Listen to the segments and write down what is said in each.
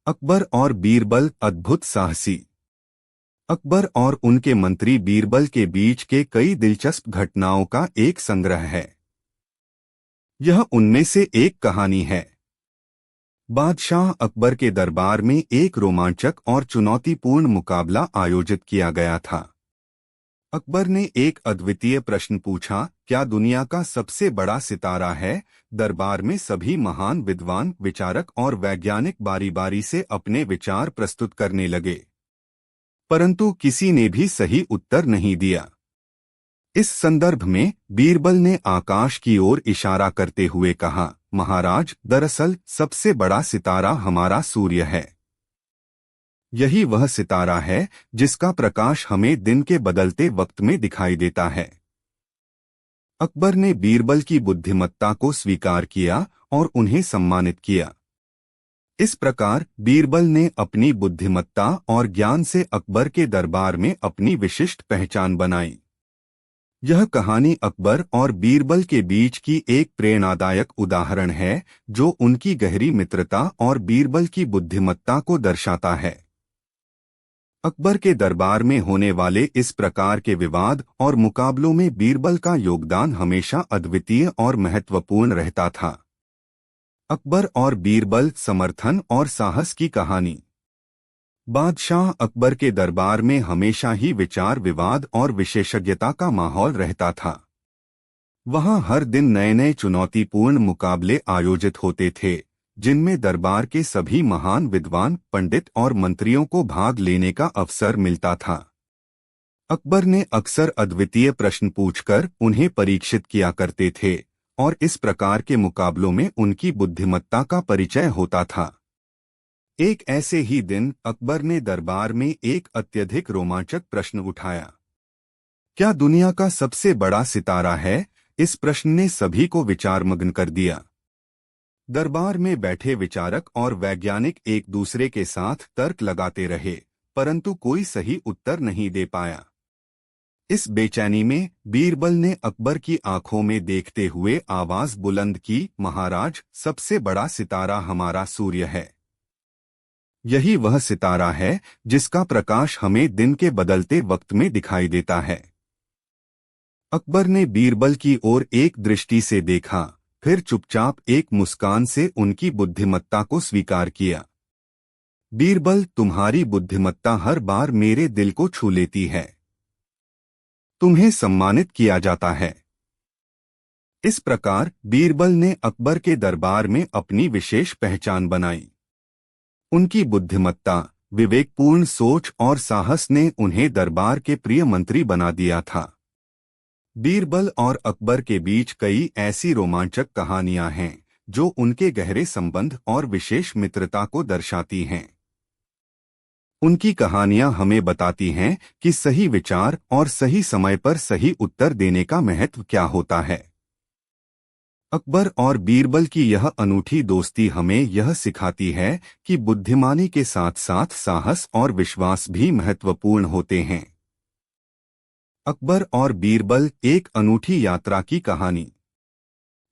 अकबर और बीरबल अद्भुत साहसी। अकबर और उनके मंत्री बीरबल के बीच के कई दिलचस्प घटनाओं का एक संग्रह है। यह उनमें से एक कहानी है। बादशाह अकबर के दरबार में एक रोमांचक और चुनौतीपूर्ण मुकाबला आयोजित किया गया था। अकबर ने एक अद्वितीय प्रश्न पूछा, क्या दुनिया का सबसे बड़ा सितारा है? दरबार में सभी महान विद्वान, विचारक और वैज्ञानिक बारी बारी से अपने विचार प्रस्तुत करने लगे, परंतु किसी ने भी सही उत्तर नहीं दिया। इस संदर्भ में बीरबल ने आकाश की ओर इशारा करते हुए कहा, महाराज, दरअसल सबसे बड़ा सितारा हमारा सूर्य है। यही वह सितारा है जिसका प्रकाश हमें दिन के बदलते वक्त में दिखाई देता है। अकबर ने बीरबल की बुद्धिमत्ता को स्वीकार किया और उन्हें सम्मानित किया। इस प्रकार बीरबल ने अपनी बुद्धिमत्ता और ज्ञान से अकबर के दरबार में अपनी विशिष्ट पहचान बनाई। यह कहानी अकबर और बीरबल के बीच की एक प्रेरणादायक उदाहरण है, जो उनकी गहरी मित्रता और बीरबल की बुद्धिमत्ता को दर्शाता है। अकबर के दरबार में होने वाले इस प्रकार के विवाद और मुकाबलों में बीरबल का योगदान हमेशा अद्वितीय और महत्वपूर्ण रहता था। अकबर और बीरबल, समर्थन और साहस की कहानी। बादशाह अकबर के दरबार में हमेशा ही विचार विवाद और विशेषज्ञता का माहौल रहता था। वहां हर दिन नए नए चुनौतीपूर्ण मुकाबले आयोजित होते थे, जिनमें दरबार के सभी महान विद्वान, पंडित और मंत्रियों को भाग लेने का अवसर मिलता था। अकबर ने अक्सर अद्वितीय प्रश्न पूछकर उन्हें परीक्षित किया करते थे, और इस प्रकार के मुकाबलों में उनकी बुद्धिमत्ता का परिचय होता था। एक ऐसे ही दिन अकबर ने दरबार में एक अत्यधिक रोमांचक प्रश्न उठाया। क्या दुनिया का सबसे बड़ा सितारा है? इस प्रश्न ने सभी को विचारमग्न कर दिया। दरबार में बैठे विचारक और वैज्ञानिक एक दूसरे के साथ तर्क लगाते रहे, परंतु कोई सही उत्तर नहीं दे पाया। इस बेचैनी में बीरबल ने अकबर की आंखों में देखते हुए आवाज बुलंद की, महाराज, सबसे बड़ा सितारा हमारा सूर्य है। यही वह सितारा है जिसका प्रकाश हमें दिन के बदलते वक्त में दिखाई देता है। अकबर ने बीरबल की ओर एक दृष्टि से देखा, फिर चुपचाप एक मुस्कान से उनकी बुद्धिमत्ता को स्वीकार किया। बीरबल, तुम्हारी बुद्धिमत्ता हर बार मेरे दिल को छू लेती है। तुम्हें सम्मानित किया जाता है। इस प्रकार बीरबल ने अकबर के दरबार में अपनी विशेष पहचान बनाई। उनकी बुद्धिमत्ता, विवेकपूर्ण सोच और साहस ने उन्हें दरबार के प्रिय मंत्री बना दिया था। बीरबल और अकबर के बीच कई ऐसी रोमांचक कहानियां हैं जो उनके गहरे संबंध और विशेष मित्रता को दर्शाती हैं। उनकी कहानियां हमें बताती हैं कि सही विचार और सही समय पर सही उत्तर देने का महत्व क्या होता है। अकबर और बीरबल की यह अनूठी दोस्ती हमें यह सिखाती है कि बुद्धिमानी के साथ साथ साहस और विश्वास भी महत्वपूर्ण होते हैं। अकबर और बीरबल, एक अनूठी यात्रा की कहानी।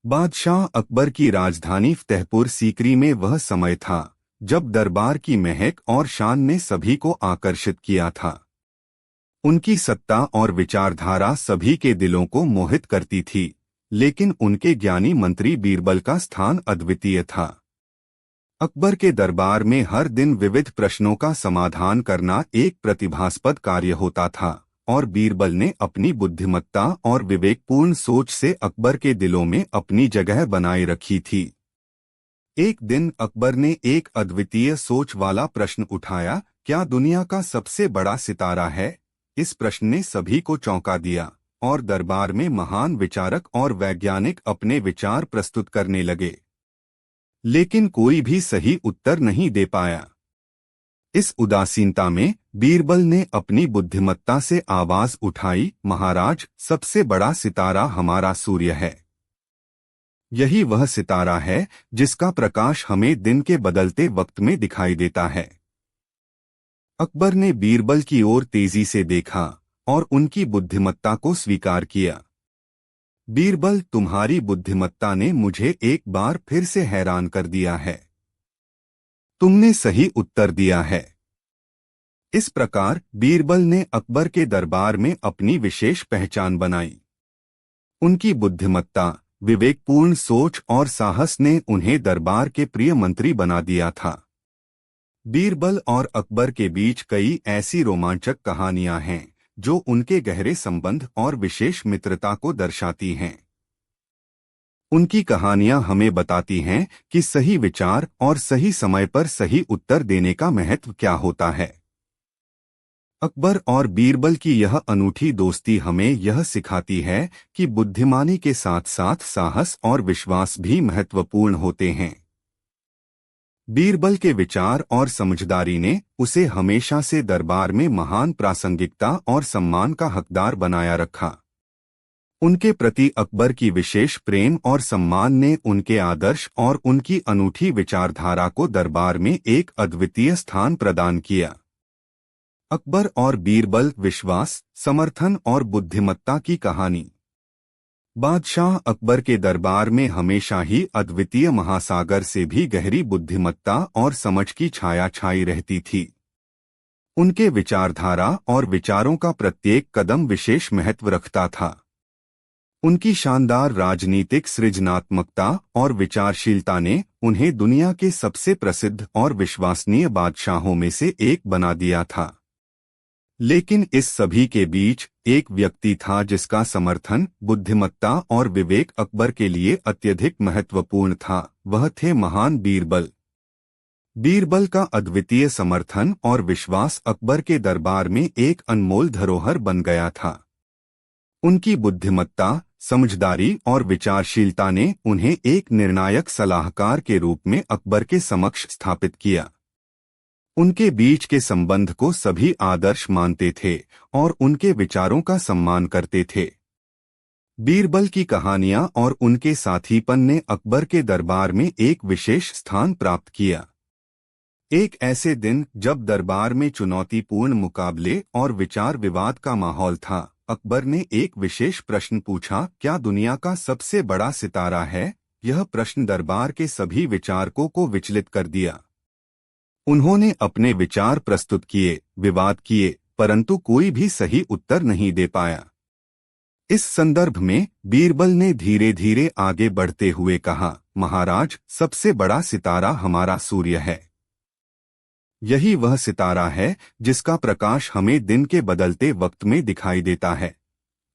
बादशाह अकबर की राजधानी फतेहपुर सीकरी में वह समय था जब दरबार की महक और शान ने सभी को आकर्षित किया था। उनकी सत्ता और विचारधारा सभी के दिलों को मोहित करती थी, लेकिन उनके ज्ञानी मंत्री बीरबल का स्थान अद्वितीय था। अकबर के दरबार में हर दिन विविध प्रश्नों का समाधान करना एक प्रतिभास्पद कार्य होता था, और बीरबल ने अपनी बुद्धिमत्ता और विवेकपूर्ण सोच से अकबर के दिलों में अपनी जगह बनाए रखी थी। एक दिन अकबर ने एक अद्वितीय सोच वाला प्रश्न उठाया, क्या दुनिया का सबसे बड़ा सितारा है? इस प्रश्न ने सभी को चौंका दिया, और दरबार में महान विचारक और वैज्ञानिक अपने विचार प्रस्तुत करने लगे, लेकिन कोई भी सही उत्तर नहीं दे पाया। इस उदासीनता में बीरबल ने अपनी बुद्धिमत्ता से आवाज उठाई, महाराज, सबसे बड़ा सितारा हमारा सूर्य है। यही वह सितारा है जिसका प्रकाश हमें दिन के बदलते वक्त में दिखाई देता है। अकबर ने बीरबल की ओर तेजी से देखा और उनकी बुद्धिमत्ता को स्वीकार किया। बीरबल, तुम्हारी बुद्धिमत्ता ने मुझे एक बार फिर से हैरान कर दिया है। तुमने सही उत्तर दिया है। इस प्रकार बीरबल ने अकबर के दरबार में अपनी विशेष पहचान बनाई। उनकी बुद्धिमत्ता, विवेकपूर्ण सोच और साहस ने उन्हें दरबार के प्रिय मंत्री बना दिया था। बीरबल और अकबर के बीच कई ऐसी रोमांचक कहानियां हैं जो उनके गहरे संबंध और विशेष मित्रता को दर्शाती हैं। उनकी कहानियां हमें बताती हैं कि सही विचार और सही समय पर सही उत्तर देने का महत्व क्या होता है। अकबर और बीरबल की यह अनूठी दोस्ती हमें यह सिखाती है कि बुद्धिमानी के साथ साथ साहस और विश्वास भी महत्वपूर्ण होते हैं। बीरबल के विचार और समझदारी ने उसे हमेशा से दरबार में महान प्रासंगिकता और सम्मान का हकदार बनाया रखा। उनके प्रति अकबर की विशेष प्रेम और सम्मान ने उनके आदर्श और उनकी अनूठी विचारधारा को दरबार में एक अद्वितीय स्थान प्रदान किया। अकबर और बीरबल, विश्वास, समर्थन और बुद्धिमत्ता की कहानी। बादशाह अकबर के दरबार में हमेशा ही अद्वितीय महासागर से भी गहरी बुद्धिमत्ता और समझ की छाया छाई रहती थी। उनके विचारधारा और विचारों का प्रत्येक कदम विशेष महत्व रखता था। उनकी शानदार राजनीतिक सृजनात्मकता और विचारशीलता ने उन्हें दुनिया के सबसे प्रसिद्ध और विश्वसनीय बादशाहों में से एक बना दिया था। लेकिन इस सभी के बीच एक व्यक्ति था जिसका समर्थन, बुद्धिमत्ता और विवेक अकबर के लिए अत्यधिक महत्वपूर्ण था। वह थे महान बीरबल। बीरबल का अद्वितीय समर्थन और विश्वास अकबर के दरबार में एक अनमोल धरोहर बन गया था। उनकी बुद्धिमत्ता, समझदारी और विचारशीलता ने उन्हें एक निर्णायक सलाहकार के रूप में अकबर के समक्ष स्थापित किया। उनके बीच के संबंध को सभी आदर्श मानते थे और उनके विचारों का सम्मान करते थे। बीरबल की कहानियां और उनके साथीपन ने अकबर के दरबार में एक विशेष स्थान प्राप्त किया। एक ऐसे दिन जब दरबार में चुनौतीपूर्ण मुकाबले और विचार विवाद का माहौल था, अकबर ने एक विशेष प्रश्न पूछा, क्या दुनिया का सबसे बड़ा सितारा है? यह प्रश्न दरबार के सभी विचारकों को विचलित कर दिया। उन्होंने अपने विचार प्रस्तुत किए, विवाद किए, परंतु कोई भी सही उत्तर नहीं दे पाया। इस संदर्भ में बीरबल ने धीरे धीरे आगे बढ़ते हुए कहा, महाराज, सबसे बड़ा सितारा हमारा सूर्य है। यही वह सितारा है जिसका प्रकाश हमें दिन के बदलते वक्त में दिखाई देता है।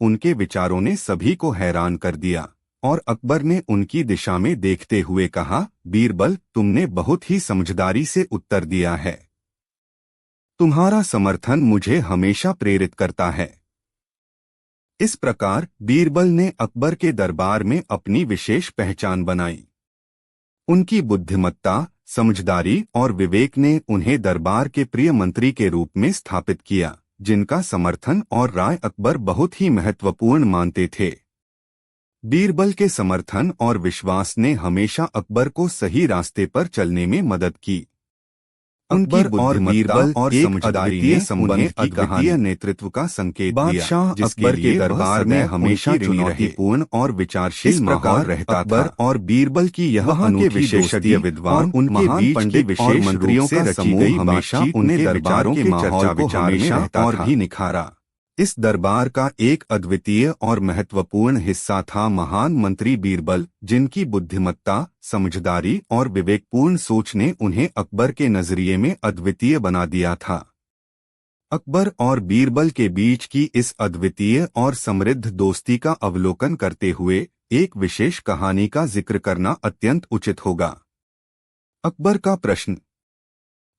उनके विचारों ने सभी को हैरान कर दिया और अकबर ने उनकी दिशा में देखते हुए कहा, बीरबल, तुमने बहुत ही समझदारी से उत्तर दिया है। तुम्हारा समर्थन मुझे हमेशा प्रेरित करता है। इस प्रकार बीरबल ने अकबर के दरबार में अपनी विशेष पहचान बनाई। उनकी बुद्धिमत्ता, समझदारी और विवेक ने उन्हें दरबार के प्रिय मंत्री के रूप में स्थापित किया, जिनका समर्थन और राय अकबर बहुत ही महत्वपूर्ण मानते थे। बीरबल के समर्थन और विश्वास ने हमेशा अकबर को सही रास्ते पर चलने में मदद की। उनकी और बीरबल और समझदारी ने संबंध की कहानी नेतृत्व का संकेत दिया। बादशाह अकबर के दरबार में हमेशा चुनौतीपूर्ण और विचारशील माहौल रहता था और बीरबल की यह अनूठी विशेषज्ञ विद्वान, उनके बीच पंडित और मंत्रियों का समूह हमेशा उनके दरबारों के माहौल को हमेशा और भी निखारा। इस दरबार का एक अद्वितीय और महत्वपूर्ण हिस्सा था महान मंत्री बीरबल, जिनकी बुद्धिमत्ता, समझदारी और विवेकपूर्ण सोच ने उन्हें अकबर के नजरिए में अद्वितीय बना दिया था। अकबर और बीरबल के बीच की इस अद्वितीय और समृद्ध दोस्ती का अवलोकन करते हुए एक विशेष कहानी का जिक्र करना अत्यंत उचित होगा। अकबर का प्रश्न।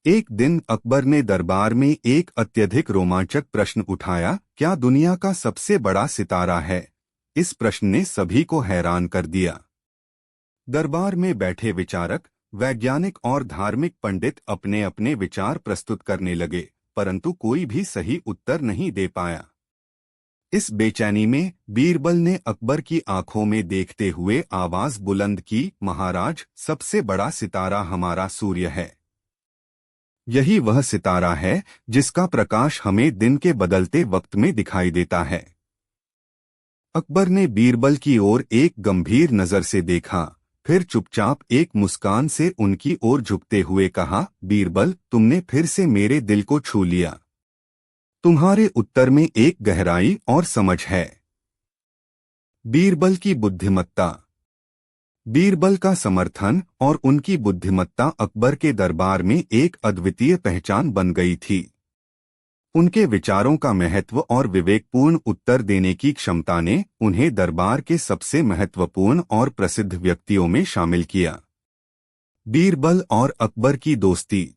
एक दिन अकबर ने दरबार में एक अत्यधिक रोमांचक प्रश्न उठाया, क्या दुनिया का सबसे बड़ा सितारा है? इस प्रश्न ने सभी को हैरान कर दिया। दरबार में बैठे विचारक, वैज्ञानिक और धार्मिक पंडित अपने अपने विचार प्रस्तुत करने लगे, परंतु कोई भी सही उत्तर नहीं दे पाया। इस बेचैनी में बीरबल ने अकबर की आंखों में देखते हुए आवाज बुलंद की, महाराज, सबसे बड़ा सितारा हमारा सूर्य है। यही वह सितारा है जिसका प्रकाश हमें दिन के बदलते वक्त में दिखाई देता है। अकबर ने बीरबल की ओर एक गंभीर नजर से देखा, फिर चुपचाप एक मुस्कान से उनकी ओर झुकते हुए कहा, बीरबल, तुमने फिर से मेरे दिल को छू लिया। तुम्हारे उत्तर में एक गहराई और समझ है। बीरबल की बुद्धिमत्ता। बीरबल का समर्थन और उनकी बुद्धिमत्ता अकबर के दरबार में एक अद्वितीय पहचान बन गई थी। उनके विचारों का महत्व और विवेकपूर्ण उत्तर देने की क्षमता ने उन्हें दरबार के सबसे महत्वपूर्ण और प्रसिद्ध व्यक्तियों में शामिल किया। बीरबल और अकबर की दोस्ती।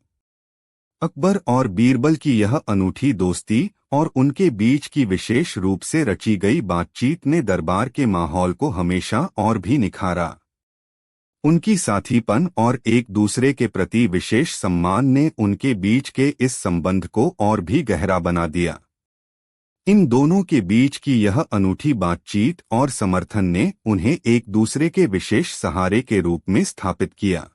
अकबर और बीरबल की यह अनूठी दोस्ती और उनके बीच की विशेष रूप से रची गई बातचीत ने दरबार के माहौल को हमेशा और भी निखारा। उनकी साथीपन और एक दूसरे के प्रति विशेष सम्मान ने उनके बीच के इस संबंध को और भी गहरा बना दिया। इन दोनों के बीच की यह अनूठी बातचीत और समर्थन ने उन्हें एक दूसरे के विशेष सहारे के रूप में स्थापित किया।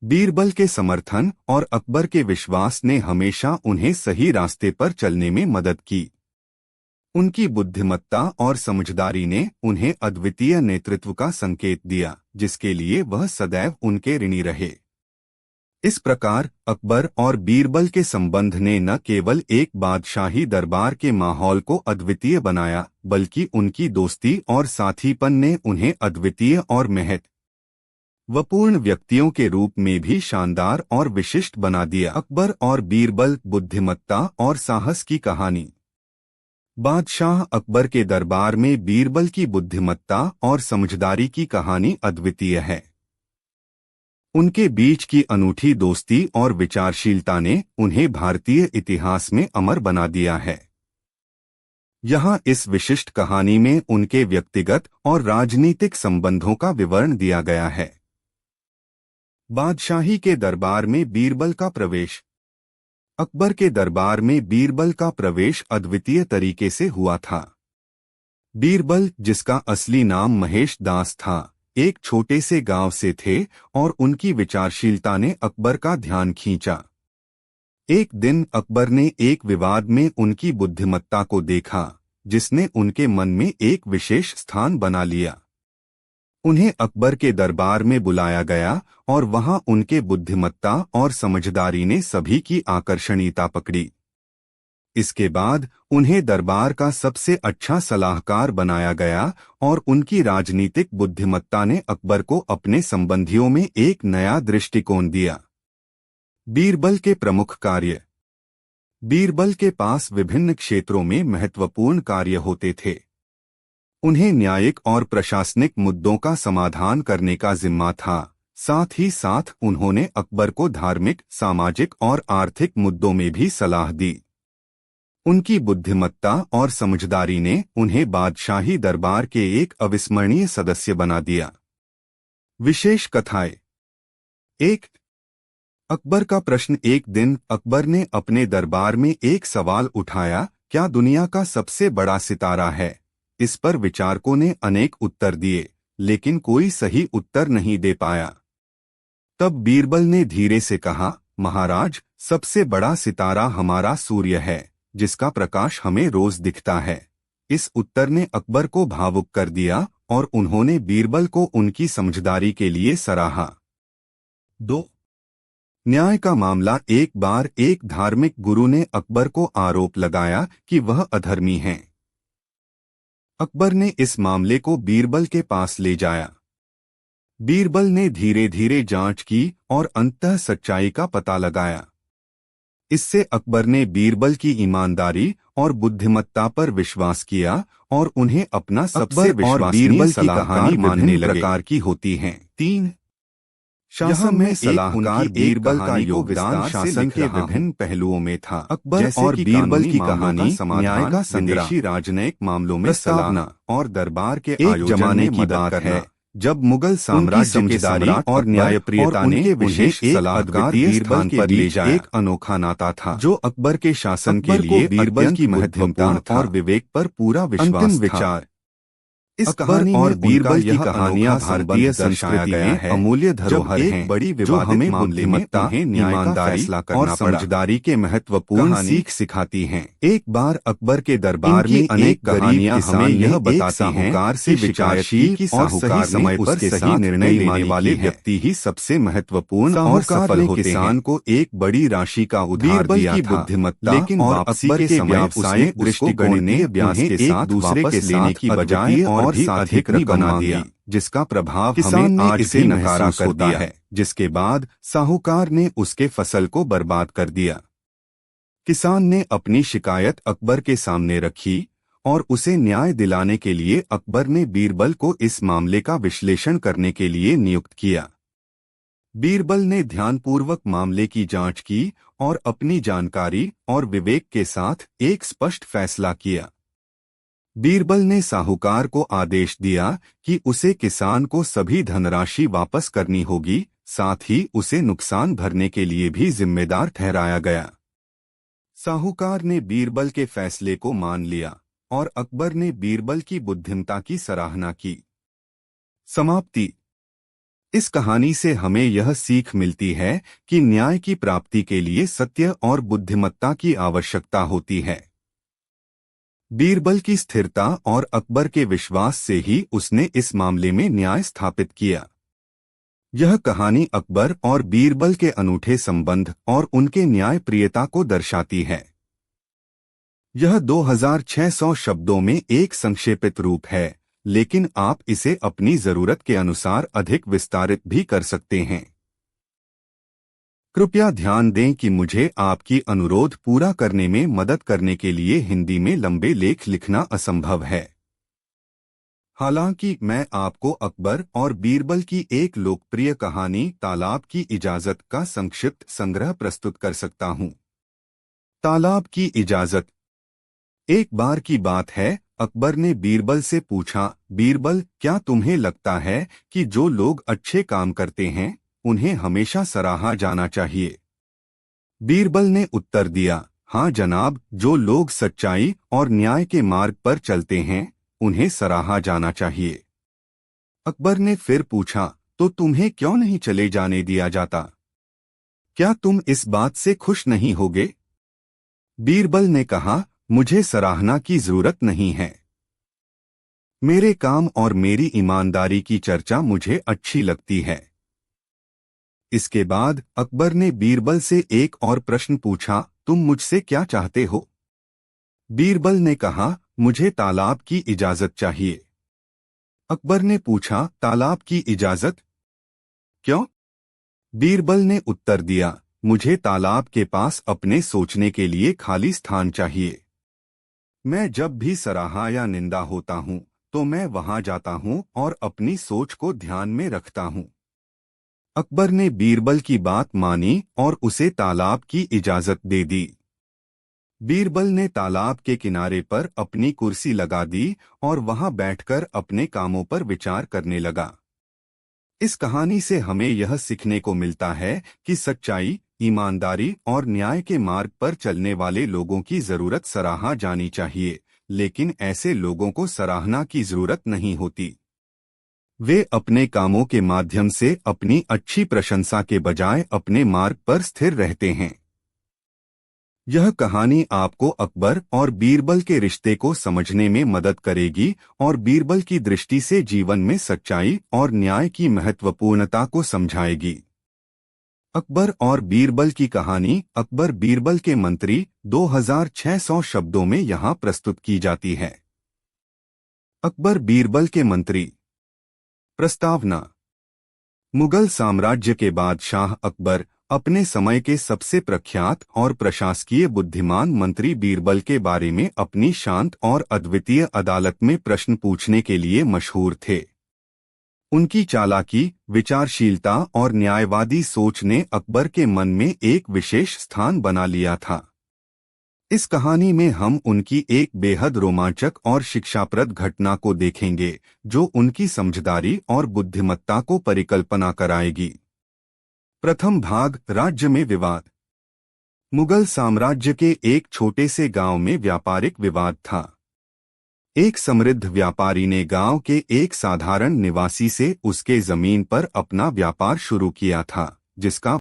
बीरबल के समर्थन और अकबर के विश्वास ने हमेशा उन्हें सही रास्ते पर चलने में मदद की। उनकी बुद्धिमत्ता और समझदारी ने उन्हें अद्वितीय नेतृत्व का संकेत दिया, जिसके लिए वह सदैव उनके ऋणी रहे। इस प्रकार अकबर और बीरबल के संबंध ने न केवल एक बादशाही दरबार के माहौल को अद्वितीय बनाया, बल्कि उनकी दोस्ती और साथीपन ने उन्हें अद्वितीय और महत्वपूर्ण व्यक्तियों के रूप में भी शानदार और विशिष्ट बना दिया। अकबर और बीरबल, बुद्धिमत्ता और साहस की कहानी। बादशाह अकबर के दरबार में बीरबल की बुद्धिमत्ता और समझदारी की कहानी अद्वितीय है। उनके बीच की अनूठी दोस्ती और विचारशीलता ने उन्हें भारतीय इतिहास में अमर बना दिया है। यहाँ इस विशिष्ट कहानी में उनके व्यक्तिगत और राजनीतिक संबंधों का विवरण दिया गया है। बादशाही के दरबार में बीरबल का प्रवेश। अकबर के दरबार में बीरबल का प्रवेश अद्वितीय तरीके से हुआ था। बीरबल, जिसका असली नाम महेश दास था, एक छोटे से गांव से थे और उनकी विचारशीलता ने अकबर का ध्यान खींचा। एक दिन अकबर ने एक विवाद में उनकी बुद्धिमत्ता को देखा, जिसने उनके मन में एक विशेष स्थान बना लिया। उन्हें अकबर के दरबार में बुलाया गया और वहां उनके बुद्धिमत्ता और समझदारी ने सभी की आकर्षणीयता पकड़ी। इसके बाद उन्हें दरबार का सबसे अच्छा सलाहकार बनाया गया और उनकी राजनीतिक बुद्धिमत्ता ने अकबर को अपने संबंधियों में एक नया दृष्टिकोण दिया। बीरबल के प्रमुख कार्य। बीरबल के पास विभिन्न क्षेत्रों में महत्वपूर्ण कार्य होते थे। उन्हें न्यायिक और प्रशासनिक मुद्दों का समाधान करने का जिम्मा था। साथ ही साथ उन्होंने अकबर को धार्मिक, सामाजिक और आर्थिक मुद्दों में भी सलाह दी। उनकी बुद्धिमत्ता और समझदारी ने उन्हें बादशाही दरबार के एक अविस्मरणीय सदस्य बना दिया। विशेष कथाएं। 1. अकबर का प्रश्न। एक दिन अकबर ने अपने दरबार में एक सवाल उठाया, क्या दुनिया का सबसे बड़ा सितारा है? इस पर विचारकों ने अनेक उत्तर दिए, लेकिन कोई सही उत्तर नहीं दे पाया। तब बीरबल ने धीरे से कहा, महाराज, सबसे बड़ा सितारा हमारा सूर्य है, जिसका प्रकाश हमें रोज दिखता है। इस उत्तर ने अकबर को भावुक कर दिया और उन्होंने बीरबल को उनकी समझदारी के लिए सराहा। 2. न्याय का मामला। एक बार एक धार्मिक गुरु ने अकबर को आरोप लगाया कि वह अधर्मी हैं। अकबर ने इस मामले को बीरबल के पास ले जाया। बीरबल ने धीरे धीरे जांच की और अंततः सच्चाई का पता लगाया। इससे अकबर ने बीरबल की ईमानदारी और बुद्धिमत्ता पर विश्वास किया और उन्हें अपना सबसे विश्वसनीय सलाहकार मानने लगे। प्रकार की होती हैं। 3. शासन में सलाहकार बीरबल का योगदान शासन के विभिन्न पहलुओं में था। अकबर और बीरबल की कहानी न्याय का संदेशी राजनयिक मामलों में सलाहना और दरबार के एक जमाने की बात है, जब मुगल साम्राज्य के सम्राट और न्यायप्रियता ने विशेष सलाहकार बीरबल पर ले जाया। एक अनोखा नाता था जो अकबर के शासन के लिए बीरबल की महत्वपूर्ण और विवेक पर पूरा विश्वास था। इस कहानी और बीरबल की कहानियां भारतीय संस्कृति में अमूल्य धरोहर हैं, बड़ी जो हमें बुद्धिमत्ता, ईमानदारी और समझदारी के महत्वपूर्ण सीख सिखाती हैं। एक बार अकबर के दरबार में अनेक कहानियां हमें यह बताती हैं कि विचारशील और सही समय पर सही निर्णय लेने वाले व्यक्ति ही सबसे महत्वपूर्ण और सफल होते हैं। किसान को एक बड़ी राशि का उधार दिया था, बुद्धिमत्ता लेकिन और अकबर के व्यावसायिक दृष्टिकोण ने उन्हें एक दूसरे के लेने की बजाय और भी अधिक रकम बना दिया, जिसका प्रभाव हमें आज इसे नकारा कर दिया है, जिसके बाद साहूकार ने उसके फसल को बर्बाद कर दिया। किसान ने अपनी शिकायत अकबर के सामने रखी और उसे न्याय दिलाने के लिए अकबर ने बीरबल को इस मामले का विश्लेषण करने के लिए नियुक्त किया। बीरबल ने ध्यानपूर्वक मामले की जांच की और अपनी जानकारी और विवेक के साथ एक स्पष्ट फैसला किया। बीरबल ने साहूकार को आदेश दिया कि उसे किसान को सभी धनराशि वापस करनी होगी, साथ ही उसे नुकसान भरने के लिए भी जिम्मेदार ठहराया गया। साहूकार ने बीरबल के फैसले को मान लिया और अकबर ने बीरबल की बुद्धिमत्ता की सराहना की। समाप्ति। इस कहानी से हमें यह सीख मिलती है कि न्याय की प्राप्ति के लिए सत्य और बुद्धिमत्ता की आवश्यकता होती है। बीरबल की स्थिरता और अकबर के विश्वास से ही उसने इस मामले में न्याय स्थापित किया। यह कहानी अकबर और बीरबल के अनूठे संबंध और उनके न्यायप्रियता को दर्शाती है। यह 2600 शब्दों में एक संक्षेपित रूप है, लेकिन आप इसे अपनी जरूरत के अनुसार अधिक विस्तारित भी कर सकते हैं। कृपया ध्यान दें कि मुझे आपकी अनुरोध पूरा करने में मदद करने के लिए हिंदी में लंबे लेख लिखना असंभव है। हालांकि मैं आपको अकबर और बीरबल की एक लोकप्रिय कहानी तालाब की इजाजत का संक्षिप्त संग्रह प्रस्तुत कर सकता हूं। तालाब की इजाजत। एक बार की बात है, अकबर ने बीरबल से पूछा, बीरबल, क्या तुम्हें लगता है कि जो लोग अच्छे काम करते हैं उन्हें हमेशा सराहा जाना चाहिए? बीरबल ने उत्तर दिया, हाँ जनाब, जो लोग सच्चाई और न्याय के मार्ग पर चलते हैं उन्हें सराहा जाना चाहिए। अकबर ने फिर पूछा, तो तुम्हें क्यों नहीं चले जाने दिया जाता? क्या तुम इस बात से खुश नहीं होगे? बीरबल ने कहा, मुझे सराहना की जरूरत नहीं है। मेरे काम और ईमानदारी ईमानदारी की चर्चा मुझे अच्छी लगती है। इसके बाद अकबर ने बीरबल से एक और प्रश्न पूछा, तुम मुझसे क्या चाहते हो? बीरबल ने कहा, मुझे तालाब की इजाजत चाहिए। अकबर ने पूछा, तालाब की इजाजत? क्यों? बीरबल ने उत्तर दिया, मुझे तालाब के पास अपने सोचने के लिए खाली स्थान चाहिए। मैं जब भी सराहा या निंदा होता हूँ तो मैं वहां जाता हूँ और अपनी सोच को ध्यान में रखता हूँ। अकबर ने बीरबल की बात मानी और उसे तालाब की इजाजत दे दी। बीरबल ने तालाब के किनारे पर अपनी कुर्सी लगा दी और वहां बैठकर अपने कामों पर विचार करने लगा। इस कहानी से हमें यह सीखने को मिलता है कि सच्चाई, ईमानदारी और न्याय के मार्ग पर चलने वाले लोगों की जरूरत सराहा जानी चाहिए, लेकिन ऐसे लोगों को सराहना की जरूरत नहीं होती। वे अपने कामों के माध्यम से अपनी अच्छी प्रशंसा के बजाय अपने मार्ग पर स्थिर रहते हैं। यह कहानी आपको अकबर और बीरबल के रिश्ते को समझने में मदद करेगी और बीरबल की दृष्टि से जीवन में सच्चाई और न्याय की महत्वपूर्णता को समझाएगी। अकबर और बीरबल की कहानी अकबर बीरबल के मंत्री 2600 शब्दों में यहाँ प्रस्तुत की जाती है। अकबर बीरबल के मंत्री। प्रस्तावना। मुगल साम्राज्य के बादशाह अकबर अपने समय के सबसे प्रख्यात और प्रशासकीय बुद्धिमान मंत्री बीरबल के बारे में अपनी शांत और अद्वितीय अदालत में प्रश्न पूछने के लिए मशहूर थे। उनकी चालाकी, विचारशीलता और न्यायवादी सोच ने अकबर के मन में एक विशेष स्थान बना लिया था। इस कहानी में हम उनकी एक बेहद रोमांचक और शिक्षाप्रद घटना को देखेंगे जो उनकी समझदारी और बुद्धिमत्ता को परिकल्पना कराएगी। प्रथम भाग, राज्य में विवाद। मुगल साम्राज्य के एक छोटे से गांव में व्यापारिक विवाद था। एक समृद्ध व्यापारी ने गांव के एक साधारण निवासी से उसके जमीन पर अपना व्यापार शुरू किया था, जिसका